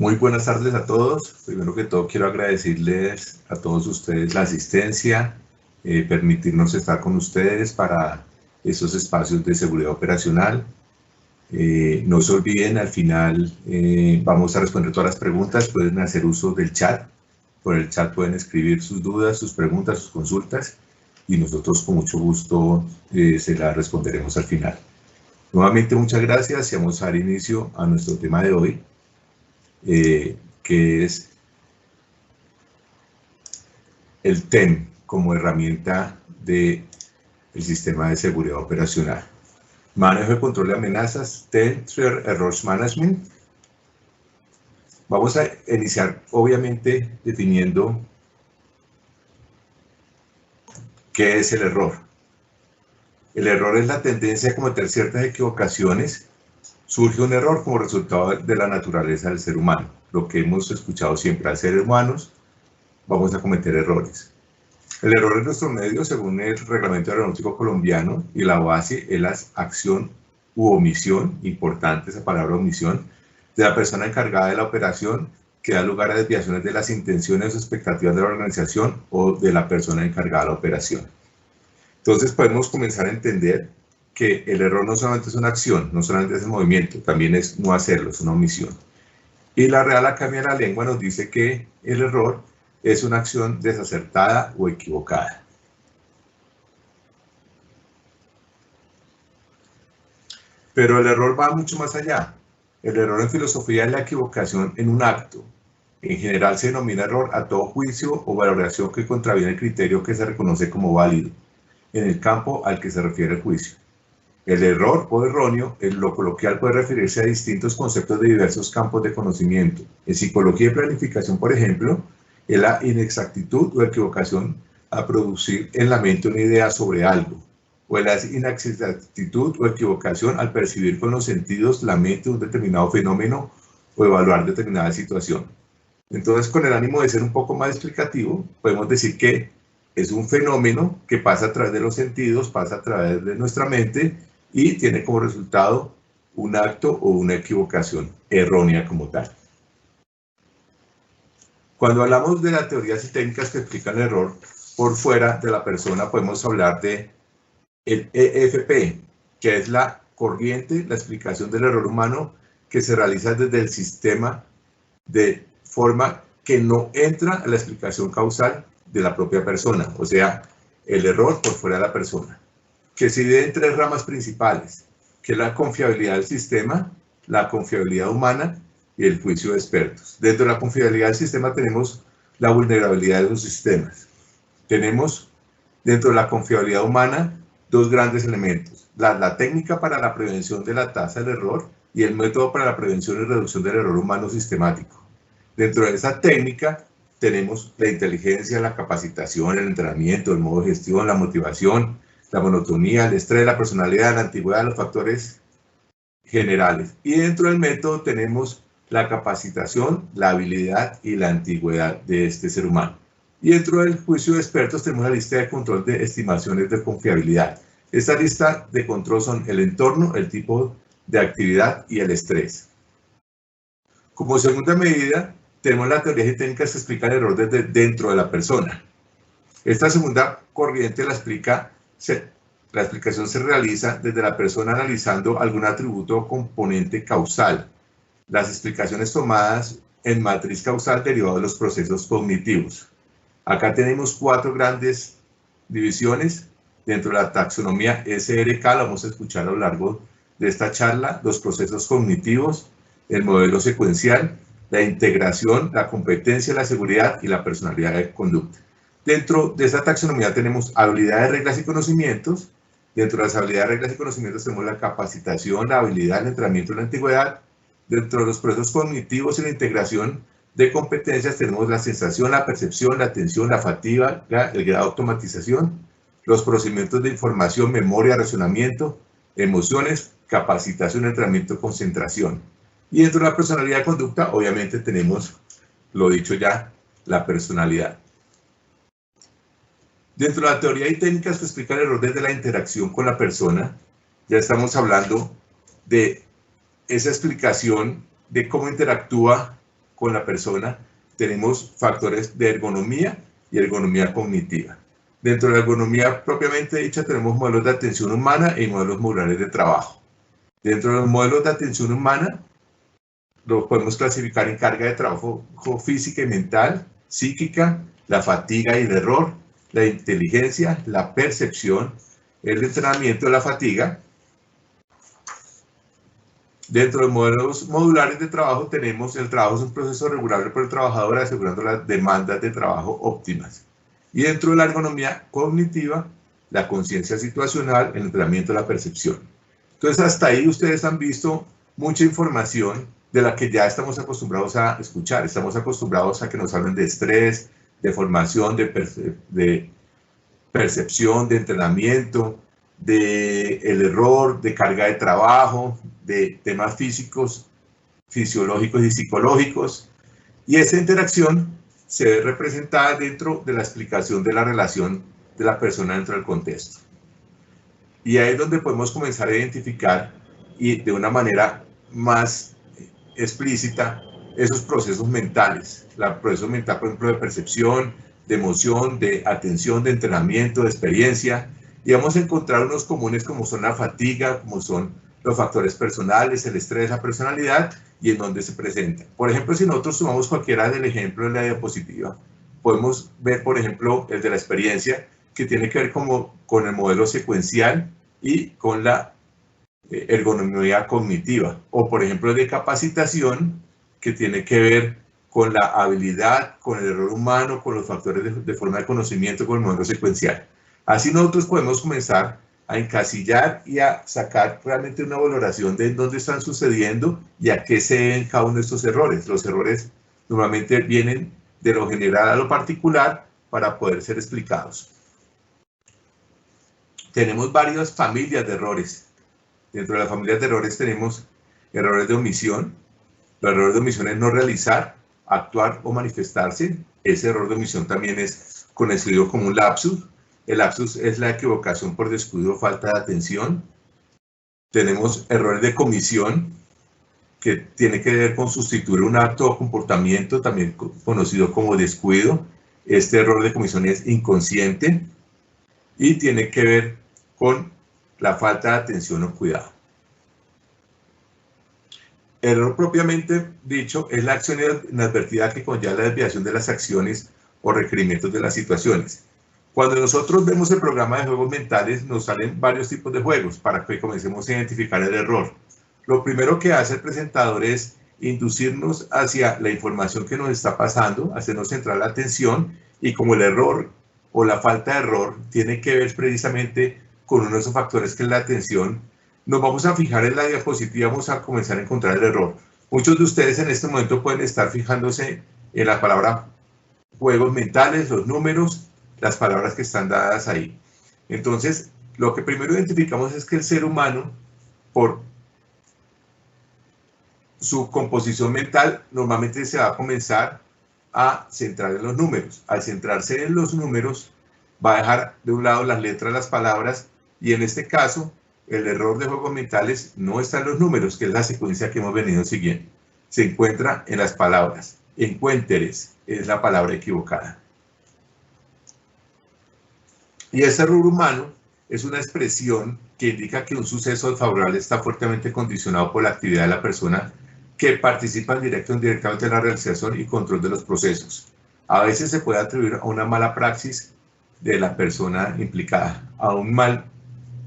Muy buenas tardes a todos. Primero que todo quiero agradecerles a todos ustedes la asistencia, permitirnos estar con ustedes para esos espacios de seguridad operacional. No se olviden, al final vamos a responder todas las preguntas, pueden hacer uso del chat. Por el chat pueden escribir sus dudas, sus preguntas, sus consultas y nosotros con mucho gusto se las responderemos al final. Nuevamente muchas gracias y vamos a dar inicio a nuestro tema de hoy. Que es el TEM como herramienta del sistema de seguridad operacional. Manejo de control de amenazas, TEM, Threat Errors Management. Vamos a iniciar, obviamente, definiendo qué es el error. El error es la tendencia a cometer ciertas equivocaciones. Surge un error como resultado de la naturaleza del ser humano. Lo que hemos escuchado siempre, al ser humanos vamos a cometer errores. El error es nuestro medio según el reglamento aeronáutico colombiano y la base es la acción u omisión, importante esa palabra omisión, de la persona encargada de la operación que da lugar a desviaciones de las intenciones o expectativas de la organización o de la persona encargada de la operación. Entonces podemos comenzar a entender que el error no solamente es una acción, no solamente es el movimiento, también es no hacerlo, es una omisión. Y la Real Academia de la Lengua nos dice que el error es una acción desacertada o equivocada. Pero el error va mucho más allá. El error en filosofía es la equivocación en un acto. En general se denomina error a todo juicio o valoración que contraviene el criterio que se reconoce como válido en el campo al que se refiere el juicio. El error o erróneo, en lo coloquial, puede referirse a distintos conceptos de diversos campos de conocimiento. En psicología y planificación, por ejemplo, es la inexactitud o equivocación a producir en la mente una idea sobre algo, o es la inexactitud o equivocación al percibir con los sentidos la mente un determinado fenómeno o evaluar determinada situación. Entonces, con el ánimo de ser un poco más explicativo, podemos decir que es un fenómeno que pasa a través de los sentidos, pasa a través de nuestra mente y tiene como resultado un acto o una equivocación errónea como tal. Cuando hablamos de las teorías y técnicas que explican el error por fuera de la persona, podemos hablar de el EFP, que es la corriente, la explicación del error humano que se realiza desde el sistema de forma que no entra a la explicación causal de la propia persona, o sea, el error por fuera de la persona, que se divide en tres ramas principales, que es la confiabilidad del sistema, la confiabilidad humana y el juicio de expertos. Dentro de la confiabilidad del sistema tenemos la vulnerabilidad de los sistemas. Tenemos dentro de la confiabilidad humana dos grandes elementos, la técnica para la prevención de la tasa del error y el método para la prevención y reducción del error humano sistemático. Dentro de esa técnica tenemos la inteligencia, la capacitación, el entrenamiento, el modo de gestión, la motivación, la monotonía, el estrés, la personalidad, la antigüedad, los factores generales. Y dentro del método tenemos la capacitación, la habilidad y la antigüedad de este ser humano. Y dentro del juicio de expertos tenemos la lista de control de estimaciones de confiabilidad. Esta lista de control son el entorno, el tipo de actividad y el estrés. Como segunda medida, tenemos las teorías y técnicas que explican el error desde dentro de la persona. Esta segunda corriente la explicación se realiza desde la persona analizando algún atributo o componente causal. Las explicaciones tomadas en matriz causal derivado de los procesos cognitivos. Acá tenemos cuatro grandes divisiones dentro de la taxonomía SRK, la vamos a escuchar a lo largo de esta charla, los procesos cognitivos, el modelo secuencial, la integración, la competencia, la seguridad y la personalidad de conducta. Dentro de esta taxonomía tenemos habilidades, reglas y conocimientos. Dentro de las habilidades, reglas y conocimientos tenemos la capacitación, la habilidad, el entrenamiento y la antigüedad. Dentro de los procesos cognitivos y la integración de competencias tenemos la sensación, la percepción, la atención, la fatiga, el grado de automatización, los procedimientos de información, memoria, razonamiento, emociones, capacitación, entrenamiento, concentración. Y dentro de la personalidad de conducta, obviamente tenemos, lo dicho ya, la personalidad. Dentro de la teoría y técnicas que explican el error desde la interacción con la persona, ya estamos hablando de esa explicación de cómo interactúa con la persona, tenemos factores de ergonomía y ergonomía cognitiva. Dentro de la ergonomía propiamente dicha tenemos modelos de atención humana y modelos modulares de trabajo. Dentro de los modelos de atención humana los podemos clasificar en carga de trabajo física y mental, psíquica, la fatiga y el error, la inteligencia, la percepción, el entrenamiento de la fatiga. Dentro de los modelos modulares de trabajo tenemos el trabajo es un proceso regulable por el trabajador asegurando las demandas de trabajo óptimas. Y dentro de la ergonomía cognitiva, la conciencia situacional, el entrenamiento de la percepción. Entonces hasta ahí ustedes han visto mucha información de la que ya estamos acostumbrados a escuchar. Estamos acostumbrados a que nos hablen de estrés, de formación, de percepción, de entrenamiento, de el error, de carga de trabajo, de temas físicos, fisiológicos y psicológicos. Y esa interacción se ve representada dentro de la explicación de la relación de la persona dentro del contexto. Y ahí es donde podemos comenzar a identificar y de una manera más explícita esos procesos mentales. El proceso mental, por ejemplo, de percepción, de emoción, de atención, de entrenamiento, de experiencia. Y vamos a encontrar unos comunes como son la fatiga, como son los factores personales, el estrés, la personalidad y en dónde se presenta. Por ejemplo, si nosotros tomamos cualquiera del ejemplo de la diapositiva, podemos ver, por ejemplo, el de la experiencia, que tiene que ver con el modelo secuencial y con la ergonomía cognitiva. O, por ejemplo, el de capacitación, que tiene que ver con la habilidad, con el error humano, con los factores de forma de conocimiento, con el modelo secuencial. Así nosotros podemos comenzar a encasillar y a sacar realmente una valoración de dónde están sucediendo y a qué se deben cada uno de estos errores. Los errores normalmente vienen de lo general a lo particular para poder ser explicados. Tenemos varias familias de errores. Dentro de las familias de errores tenemos errores de omisión. Los errores de omisión es no realizar, actuar o manifestarse. Ese error de omisión también es conocido como un lapsus. El lapsus es la equivocación por descuido o falta de atención. Tenemos errores de comisión, que tiene que ver con sustituir un acto o comportamiento, también conocido como descuido. Este error de comisión es inconsciente y tiene que ver con la falta de atención o cuidado. El error propiamente dicho es la acción inadvertida que conlleva la desviación de las acciones o requerimientos de las situaciones. Cuando nosotros vemos el programa de juegos mentales, nos salen varios tipos de juegos para que comencemos a identificar el error. Lo primero que hace el presentador es inducirnos hacia la información que nos está pasando, hacernos centrar la atención, y como el error o la falta de error tiene que ver precisamente con uno de esos factores que es la atención, nos vamos a fijar en la diapositiva y vamos a comenzar a encontrar el error. Muchos de ustedes en este momento pueden estar fijándose en la palabra juegos mentales, los números, las palabras que están dadas ahí. Entonces, lo que primero identificamos es que el ser humano, por su composición mental, normalmente se va a comenzar a centrar en los números. Al centrarse en los números, va a dejar de un lado las letras, las palabras, y en este caso, el error de juegos mentales no está en los números, que es la secuencia que hemos venido siguiendo. Se encuentra en las palabras. Encuenteres es la palabra equivocada. Y ese error humano es una expresión que indica que un suceso desfavorable está fuertemente condicionado por la actividad de la persona que participa directo o indirectamente en la realización y control de los procesos. A veces se puede atribuir a una mala praxis de la persona implicada, a un mal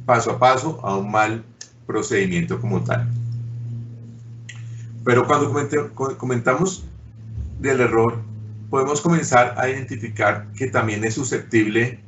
paso a paso, a un mal procedimiento como tal. Pero cuando comentamos del error, podemos comenzar a identificar que también es susceptible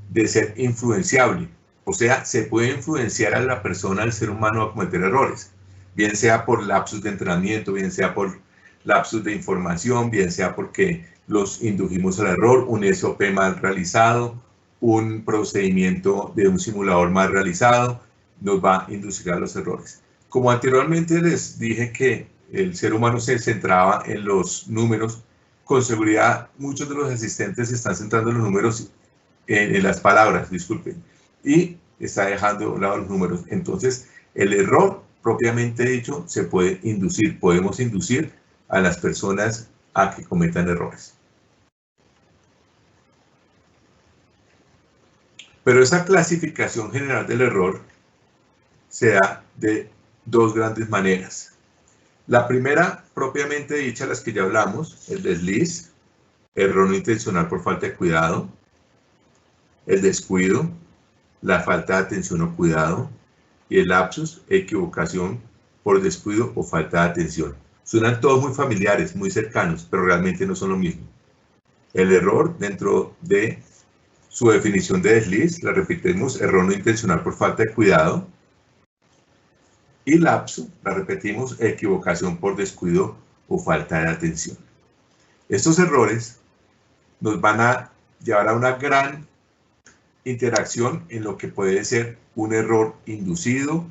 de ser influenciable. O sea, se puede influenciar a la persona, al ser humano, a cometer errores. Bien sea por lapsus de entrenamiento, bien sea por lapsus de información, bien sea porque los indujimos al error, un SOP mal realizado, un procedimiento de un simulador mal realizado, nos va a inducir a los errores. Como anteriormente les dije que el ser humano se centraba en los números, con seguridad muchos de los asistentes están centrando los números en las palabras, disculpen, y está dejando de un lado los números. Entonces, el error propiamente dicho se puede inducir, podemos inducir a las personas a que cometan errores. Pero esa clasificación general del error se da de dos grandes maneras. La primera, propiamente dicha, las que ya hablamos, el desliz, error no intencional por falta de cuidado, el descuido, la falta de atención o cuidado, y el lapsus, equivocación por descuido o falta de atención. Suenan todos muy familiares, muy cercanos, pero realmente no son lo mismo. El error, dentro de su definición de desliz, la repetimos, error no intencional por falta de cuidado, y lapso, la repetimos, equivocación por descuido o falta de atención. Estos errores nos van a llevar a una gran interacción en lo que puede ser un error inducido,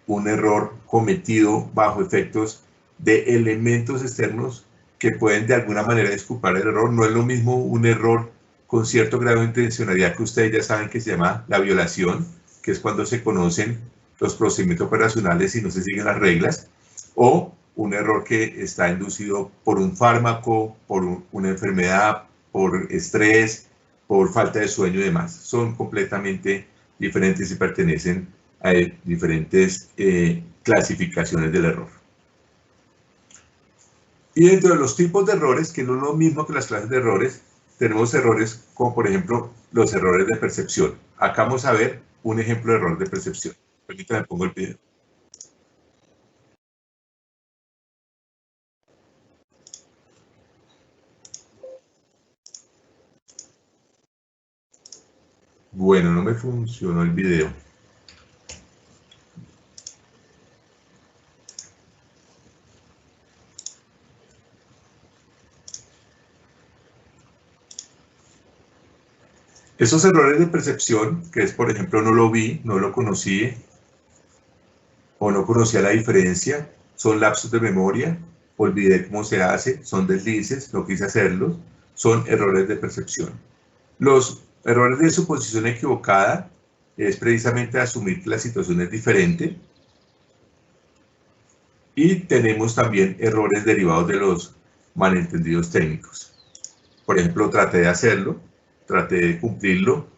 un error cometido bajo efectos de elementos externos que pueden de alguna manera disculpar el error. No es lo mismo un error con cierto grado de intencionalidad que ustedes ya saben que se llama la violación, que es cuando se conocen los procedimientos operacionales y no se siguen las reglas, o un error que está inducido por un fármaco, por una enfermedad, por estrés, por falta de sueño y demás. Son completamente diferentes y pertenecen a diferentes clasificaciones del error. Y dentro de los tipos de errores, que no es lo mismo que las clases de errores, tenemos errores como, por ejemplo, los errores de percepción. Acá vamos a ver un ejemplo de error de percepción. Permítanme, pongo el video. Bueno, no me funcionó el video. Esos errores de percepción, que es, por ejemplo, no lo vi, no lo conocí, o no conocía la diferencia, son lapsos de memoria, olvidé cómo se hace, son deslices, no quise hacerlos, son errores de percepción. Los errores de suposición equivocada es precisamente asumir que la situación es diferente. Y tenemos también errores derivados de los malentendidos técnicos. Por ejemplo, traté de hacerlo, traté de cumplirlo,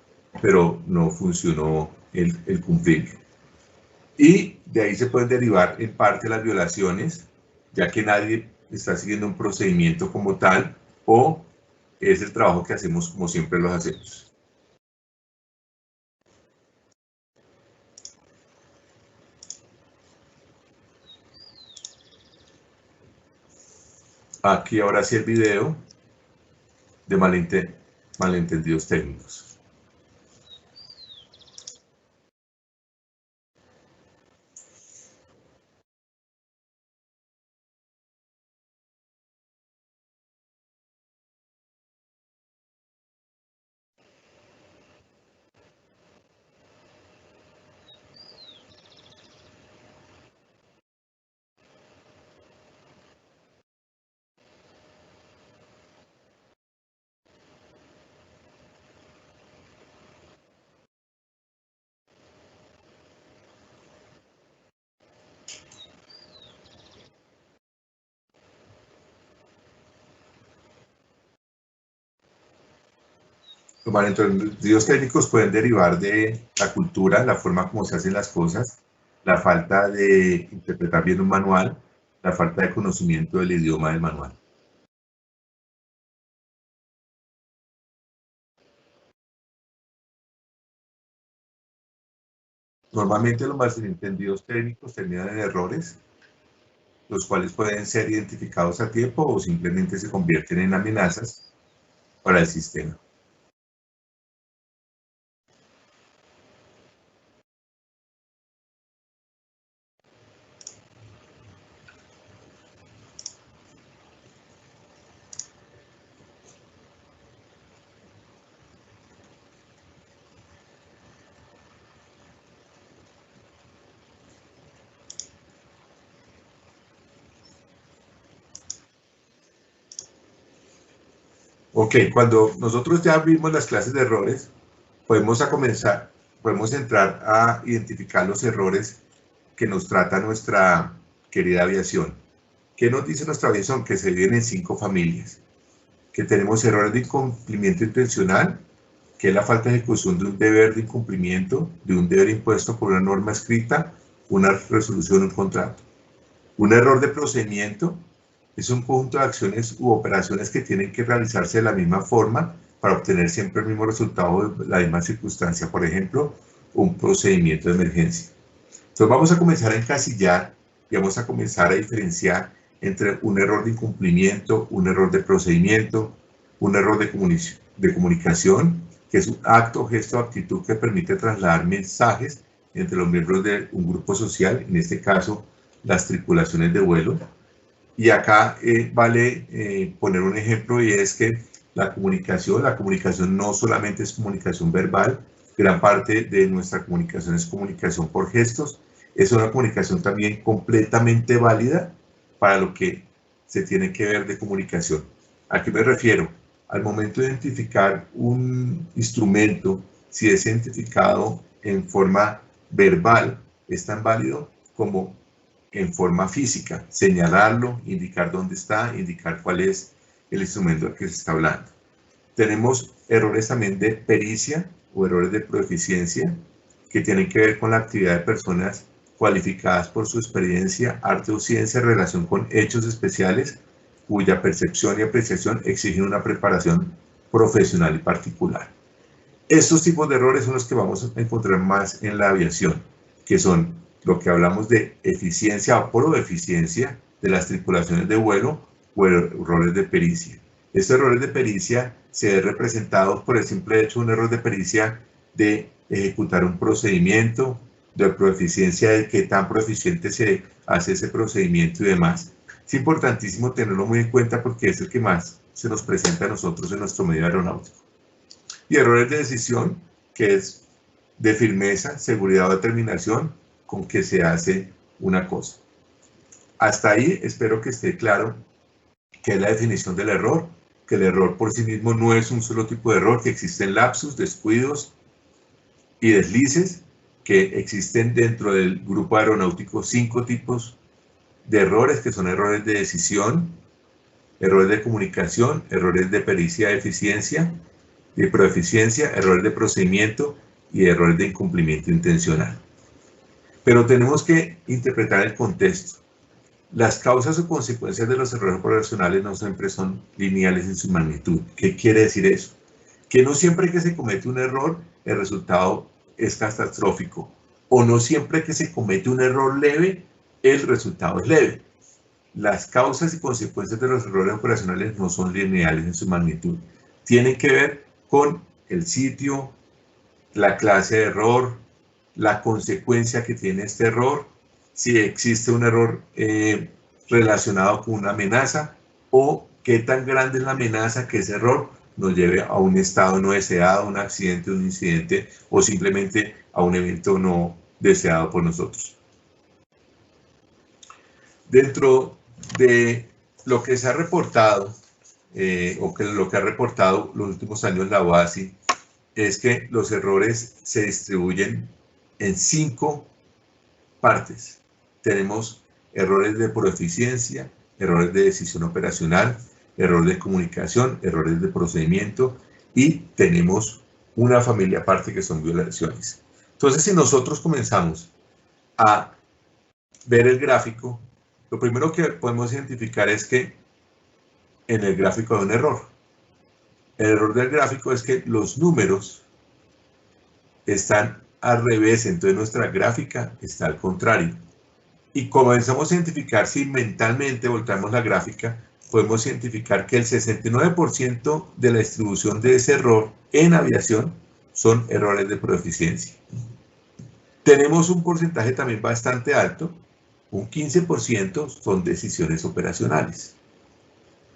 pero no funcionó el cumplirlo. Y de ahí se pueden derivar en parte las violaciones, ya que nadie está siguiendo un procedimiento como tal, o es el trabajo que hacemos como siempre los hacemos. Aquí ahora sí el video de malentendidos técnicos. Los malentendidos técnicos pueden derivar de la cultura, la forma como se hacen las cosas, la falta de interpretar bien un manual, la falta de conocimiento del idioma del manual. Normalmente los malentendidos técnicos terminan en errores, los cuales pueden ser identificados a tiempo o simplemente se convierten en amenazas para el sistema. Ok, cuando nosotros ya vimos las clases de errores, podemos entrar a identificar los errores que nos trata nuestra querida aviación. ¿Qué nos dice nuestra aviación? Que se dividen en 5 familias. Que tenemos errores de incumplimiento intencional, que es la falta de ejecución de un deber de incumplimiento, de un deber impuesto por una norma escrita, una resolución o un contrato. Un error de procedimiento es un conjunto de acciones u operaciones que tienen que realizarse de la misma forma para obtener siempre el mismo resultado de la misma circunstancia. Por ejemplo, un procedimiento de emergencia. Entonces vamos a comenzar a encasillar y vamos a comenzar a diferenciar entre un error de incumplimiento, un error de procedimiento, un error de comunicación, que es un acto, gesto o actitud que permite trasladar mensajes entre los miembros de un grupo social, en este caso las tripulaciones de vuelo. Y acá vale poner un ejemplo, y es que la comunicación no solamente es comunicación verbal, gran parte de nuestra comunicación es comunicación por gestos, es una comunicación también completamente válida para lo que se tiene que ver de comunicación. ¿A qué me refiero? Al momento de identificar un instrumento, si es identificado en forma verbal, es tan válido como en forma física, señalarlo, indicar dónde está, indicar cuál es el instrumento del que se está hablando. Tenemos errores también de pericia o errores de proeficiencia que tienen que ver con la actividad de personas cualificadas por su experiencia, arte o ciencia en relación con hechos especiales cuya percepción y apreciación exigen una preparación profesional y particular. Estos tipos de errores son los que vamos a encontrar más en la aviación, que son lo que hablamos de eficiencia o proeficiencia de las tripulaciones de vuelo o errores de pericia. Estos errores de pericia se ven representados por el simple hecho de un error de pericia de ejecutar un procedimiento, de proeficiencia de qué tan proeficiente se hace ese procedimiento y demás. Es importantísimo tenerlo muy en cuenta porque es el que más se nos presenta a nosotros en nuestro medio aeronáutico. Y errores de decisión, que es de firmeza, seguridad o determinación con que se hace una cosa. Hasta ahí espero que esté claro qué es la definición del error, que el error por sí mismo no es un solo tipo de error, que existen lapsus, descuidos y deslices, que existen dentro del grupo aeronáutico 5 tipos de errores, que son errores de decisión, errores de comunicación, errores de pericia de eficiencia, de proeficiencia, errores de procedimiento y errores de incumplimiento intencional. Pero tenemos que interpretar el contexto. Las causas o consecuencias de los errores operacionales no siempre son lineales en su magnitud. ¿Qué quiere decir eso? Que no siempre que se comete un error, el resultado es catastrófico. O no siempre que se comete un error leve, el resultado es leve. Las causas y consecuencias de los errores operacionales no son lineales en su magnitud. Tienen que ver con el sitio, la clase de error, la consecuencia que tiene este error, si existe un error relacionado con una amenaza o qué tan grande es la amenaza que ese error nos lleve a un estado no deseado, un accidente, un incidente o simplemente a un evento no deseado por nosotros. Dentro de lo que se ha reportado, o que lo que ha reportado los últimos años la OASI, es que los errores se distribuyen en 5 partes. Tenemos errores de proeficiencia, errores de decisión operacional, errores de comunicación, errores de procedimiento y tenemos una familia aparte que son violaciones. Entonces, si nosotros comenzamos a ver el gráfico, lo primero que podemos identificar es que en el gráfico hay un error. El error del gráfico es que los números están al revés, entonces nuestra gráfica está al contrario. Y comenzamos a identificar, si mentalmente volteamos la gráfica, podemos identificar que el 69% de la distribución de ese error en aviación son errores de proeficiencia. Tenemos un porcentaje también bastante alto, un 15% son decisiones operacionales,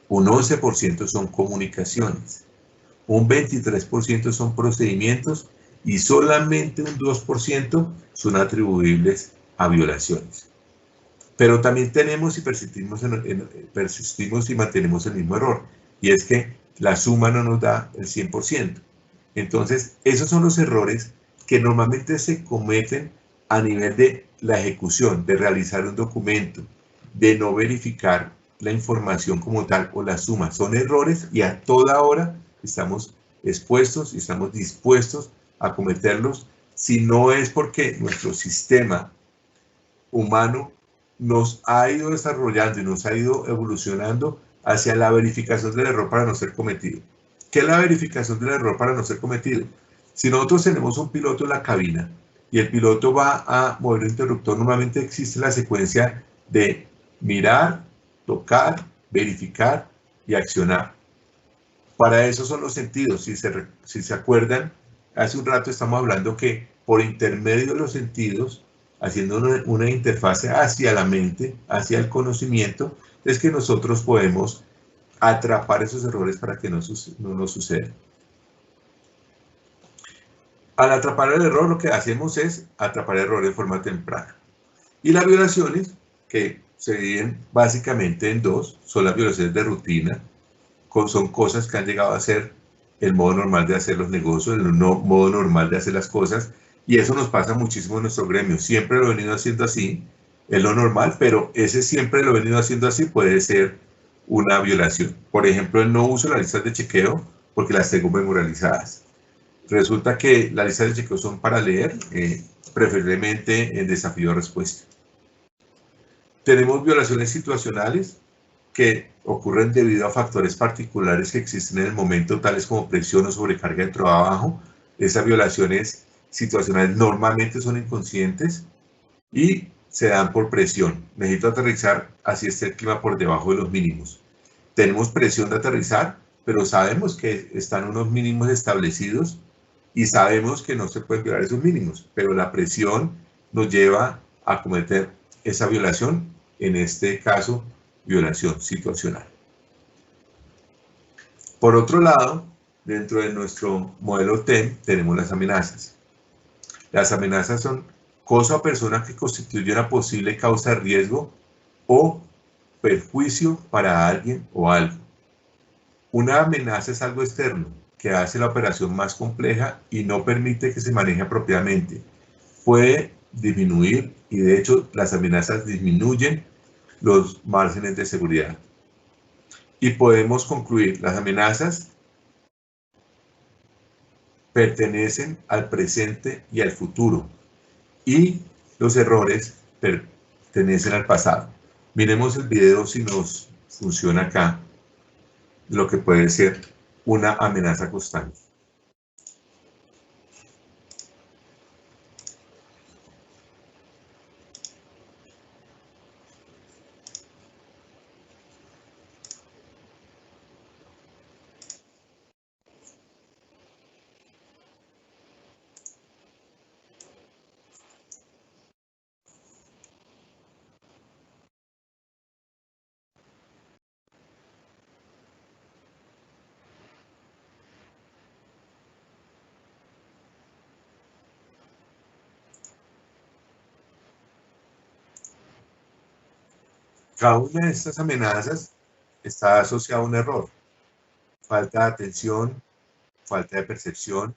un 11% son comunicaciones, un 23% son procedimientos y solamente un 2% son atribuibles a violaciones. Pero también tenemos y persistimos y mantenemos el mismo error, y es que la suma no nos da el 100%. Entonces, esos son los errores que normalmente se cometen a nivel de la ejecución, de realizar un documento, de no verificar la información como tal o la suma. Son errores y a toda hora estamos expuestos y estamos dispuestos a cometerlos si no es porque nuestro sistema humano nos ha ido desarrollando y nos ha ido evolucionando hacia la verificación del error para no ser cometido. ¿Qué es la verificación del error para no ser cometido? Si nosotros tenemos un piloto en la cabina y el piloto va a mover el interruptor, normalmente existe la secuencia de mirar, tocar, verificar y accionar. Para eso son los sentidos. Si se acuerdan, hace un rato estamos hablando que por intermedio de los sentidos, haciendo una interfase hacia la mente, hacia el conocimiento, es que nosotros podemos atrapar esos errores para que no nos sucedan. Al atrapar el error, lo que hacemos es atrapar el error de forma temprana. Y las violaciones, que se dividen básicamente en dos, son las violaciones de rutina, son cosas que han llegado a ser el modo normal de hacer los negocios, el modo normal de hacer las cosas, y eso nos pasa muchísimo en nuestro gremio. Siempre lo he venido haciendo así, es lo normal, pero ese siempre lo he venido haciendo así puede ser una violación. Por ejemplo, el no uso de las listas de chequeo porque las tengo memorializadas. Resulta que las listas de chequeo son para leer, preferiblemente en desafío de respuesta. Tenemos violaciones situacionales que ocurren debido a factores particulares que existen en el momento, tales como presión o sobrecarga de trabajo. Esas violaciones situacionales normalmente son inconscientes y se dan por presión. Necesito aterrizar, así esté el clima por debajo de los mínimos. Tenemos presión de aterrizar, pero sabemos que están unos mínimos establecidos y sabemos que no se pueden violar esos mínimos, pero la presión nos lleva a cometer esa violación, en este caso, violación situacional. Por otro lado, dentro de nuestro modelo TEM tenemos las amenazas. Las amenazas son cosa o persona que constituye una posible causa de riesgo o perjuicio para alguien o algo. Una amenaza es algo externo que hace la operación más compleja y no permite que se maneje apropiadamente. Puede disminuir, y de hecho las amenazas disminuyen los márgenes de seguridad. Y podemos concluir, las amenazas pertenecen al presente y al futuro, y los errores pertenecen al pasado. Miremos el video si nos funciona acá, lo que puede ser una amenaza constante. Cada una de estas amenazas está asociada a un error. Falta de atención, falta de percepción,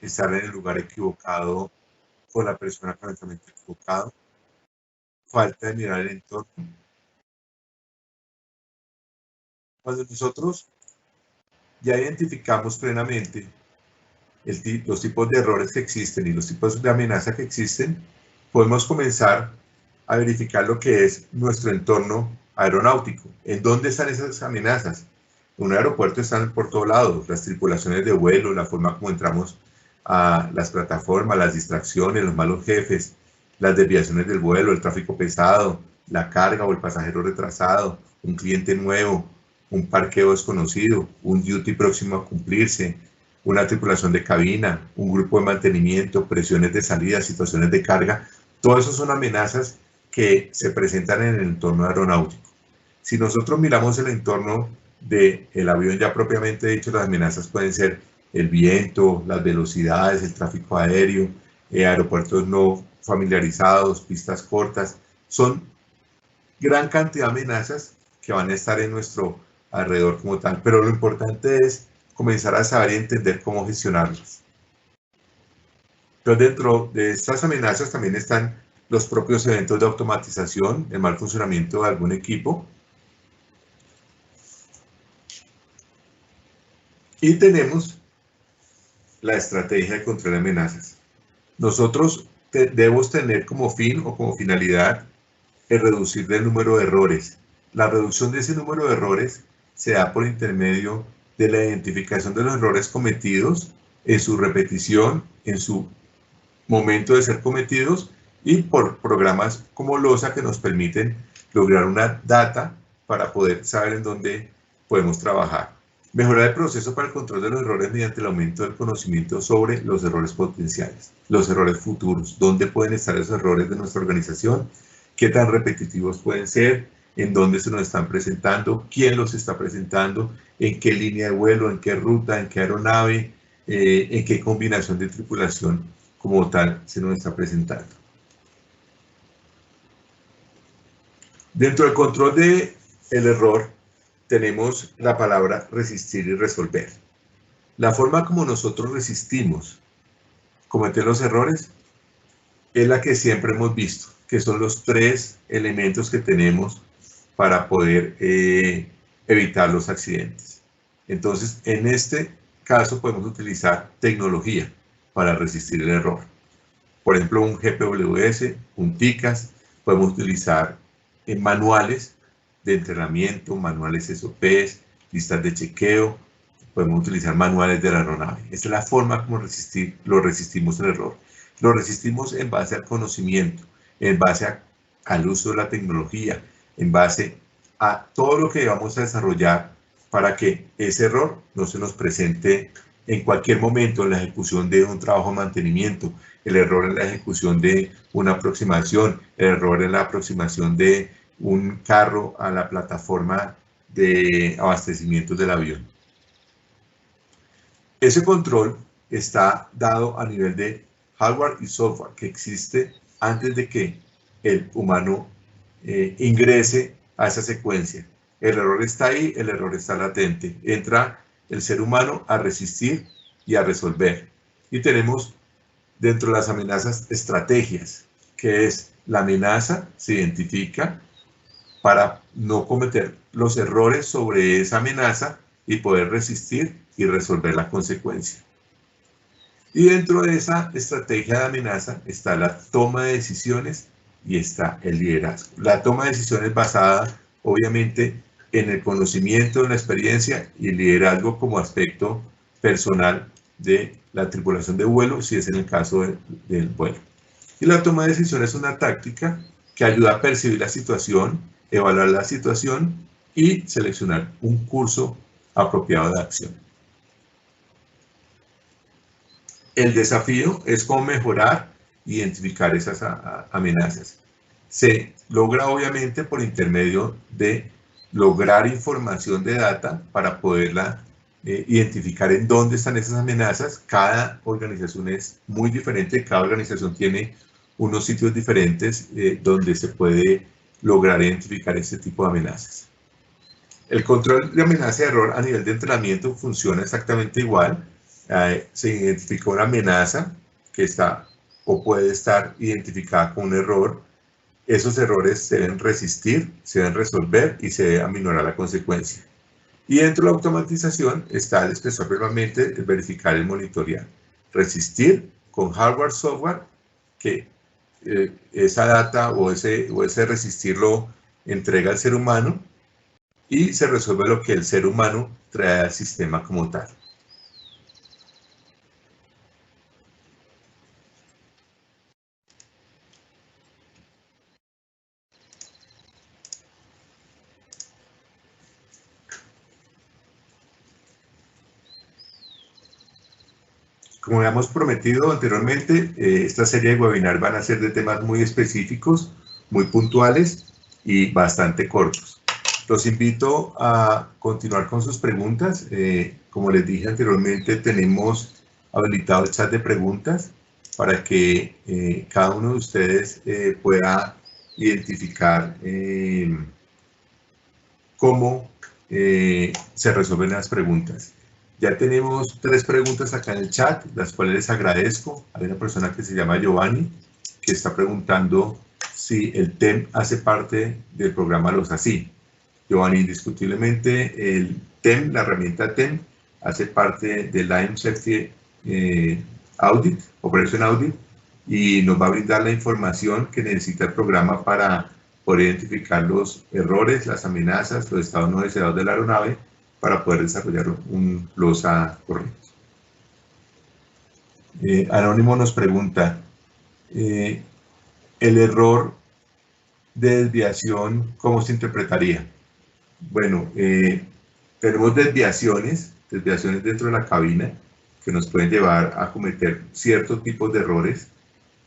estar en el lugar equivocado con la persona con el pensamiento equivocado, falta de mirar el entorno. Cuando nosotros ya identificamos plenamente los tipos de errores que existen y los tipos de amenazas que existen, podemos comenzar a verificar lo que es nuestro entorno aeronáutico. ¿En dónde están esas amenazas? En un aeropuerto están por todos lados, las tripulaciones de vuelo, la forma como entramos a las plataformas, las distracciones, los malos jefes, las desviaciones del vuelo, el tráfico pesado, la carga o el pasajero retrasado, un cliente nuevo, un parqueo desconocido, un duty próximo a cumplirse, una tripulación de cabina, un grupo de mantenimiento, presiones de salida, situaciones de carga. Todo eso son amenazas que se presentan en el entorno aeronáutico. Si nosotros miramos el entorno del avión ya propiamente dicho, las amenazas pueden ser el viento, las velocidades, el tráfico aéreo, aeropuertos no familiarizados, pistas cortas. Son gran cantidad de amenazas que van a estar en nuestro alrededor como tal, pero lo importante es comenzar a saber y entender cómo gestionarlas. Entonces, dentro de estas amenazas también están los propios eventos de automatización, el mal funcionamiento de algún equipo, Y tenemos la estrategia de control de amenazas. Nosotros debemos tener como fin o como finalidad el reducir el número de errores. La reducción de ese número de errores se da por intermedio de la identificación de los errores cometidos, en su repetición, en su momento de ser cometidos, y por programas como LOSA que nos permiten lograr una data para poder saber en dónde podemos trabajar. Mejorar el proceso para el control de los errores mediante el aumento del conocimiento sobre los errores potenciales, los errores futuros, dónde pueden estar esos errores de nuestra organización, qué tan repetitivos pueden ser, en dónde se nos están presentando, quién los está presentando, en qué línea de vuelo, en qué ruta, en qué aeronave, en qué combinación de tripulación como tal se nos está presentando. Dentro del control del error tenemos la palabra resistir y resolver. La forma como nosotros resistimos cometer los errores es la que siempre hemos visto, que son los 3 elementos que tenemos para poder evitar los accidentes. Entonces, en este caso podemos utilizar tecnología para resistir el error. Por ejemplo, un GPWS, un TICAS, podemos utilizar manuales de entrenamiento, manuales SOPs, listas de chequeo, podemos utilizar manuales de la aeronave. Esa es la forma como lo resistimos el error. Lo resistimos en base al conocimiento, en base al uso de la tecnología, en base a todo lo que vamos a desarrollar para que ese error no se nos presente en cualquier momento en la ejecución de un trabajo de mantenimiento, el error en la ejecución de una aproximación, el error en la aproximación de un carro a la plataforma de abastecimiento del avión. Ese control está dado a nivel de hardware y software que existe antes de que el humano ingrese a esa secuencia. El error está ahí, el error está latente. Entra el ser humano a resistir y a resolver. Y tenemos dentro de las amenazas estrategias, que es la amenaza, se identifica para no cometer los errores sobre esa amenaza y poder resistir y resolver la consecuencia. Y dentro de esa estrategia de amenaza está la toma de decisiones y está el liderazgo. La toma de decisiones basada, obviamente, en el conocimiento, en la experiencia, y el liderazgo como aspecto personal de la tripulación de vuelo, si es en el caso del vuelo. Y la toma de decisiones es una táctica que ayuda a percibir la situación, evaluar la situación y seleccionar un curso apropiado de acción. El desafío es cómo mejorar e identificar esas amenazas. Se logra obviamente por intermedio de lograr información de data para poderla identificar en dónde están esas amenazas. Cada organización es muy diferente, cada organización tiene unos sitios diferentes donde se puede lograr identificar este tipo de amenazas. El control de amenaza de error a nivel de entrenamiento funciona exactamente igual. Se identifica una amenaza que está o puede estar identificada con un error. Esos errores se deben resistir, se deben resolver y se debe aminorar la consecuencia. Y dentro de la automatización está el expresor verbalmente, el verificar, el monitorear. Resistir con hardware, software, que esa data o ese resistir lo entrega al ser humano y se resuelve lo que el ser humano trae al sistema como tal. Como habíamos prometido anteriormente, esta serie de webinars van a ser de temas muy específicos, muy puntuales y bastante cortos. Los invito a continuar con sus preguntas. Como les dije anteriormente, tenemos habilitado el chat de preguntas para que cada uno de ustedes pueda identificar cómo se resuelven las preguntas. Ya tenemos 3 preguntas acá en el chat, las cuales les agradezco. Hay una persona que se llama Giovanni, que está preguntando si el TEM hace parte del programa LOSA. Sí, Giovanni, indiscutiblemente el TEM, la herramienta TEM, hace parte del Line Safety Audit, Operation Audit, y nos va a brindar la información que necesita el programa para poder identificar los errores, las amenazas, los estados no deseados de la aeronave para poder desarrollar un LOSA correcto. Anónimo nos pregunta, el error de desviación, ¿cómo se interpretaría? Bueno, tenemos desviaciones dentro de la cabina que nos pueden llevar a cometer ciertos tipos de errores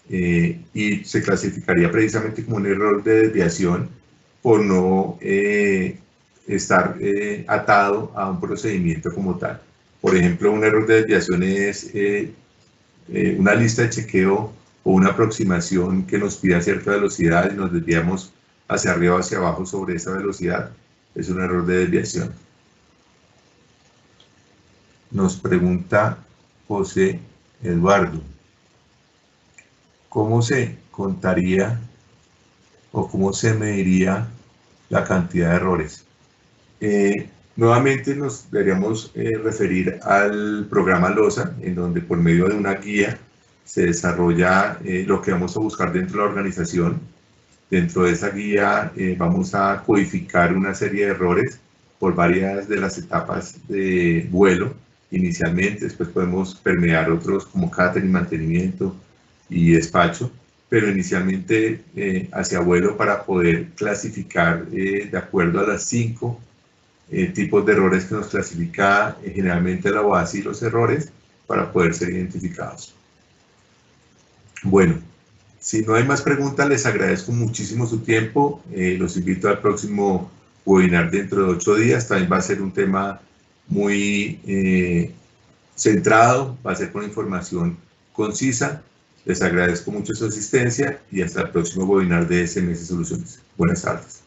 y se clasificaría precisamente como un error de desviación por no estar atado a un procedimiento como tal. Por ejemplo, un error de desviación es una lista de chequeo o una aproximación que nos pida cierta velocidad y nos desviamos hacia arriba o hacia abajo sobre esa velocidad. Es un error de desviación. Nos pregunta José Eduardo, ¿cómo se contaría o cómo se mediría la cantidad de errores? Nuevamente nos deberíamos referir al programa LOSA, en donde por medio de una guía se desarrolla lo que vamos a buscar dentro de la organización. Dentro de esa guía vamos a codificar una serie de errores por varias de las etapas de vuelo inicialmente, después podemos permear otros como catering, mantenimiento y despacho, pero inicialmente hacia vuelo para poder clasificar de acuerdo a las 5 tipos de errores que nos clasifica generalmente la OASI los errores para poder ser identificados. Bueno, si no hay más preguntas, les agradezco muchísimo su tiempo. Los invito al próximo webinar dentro de 8 días. También va a ser un tema muy centrado, va a ser con información concisa. Les agradezco mucho su asistencia y hasta el próximo webinar de SMS Soluciones. Buenas tardes.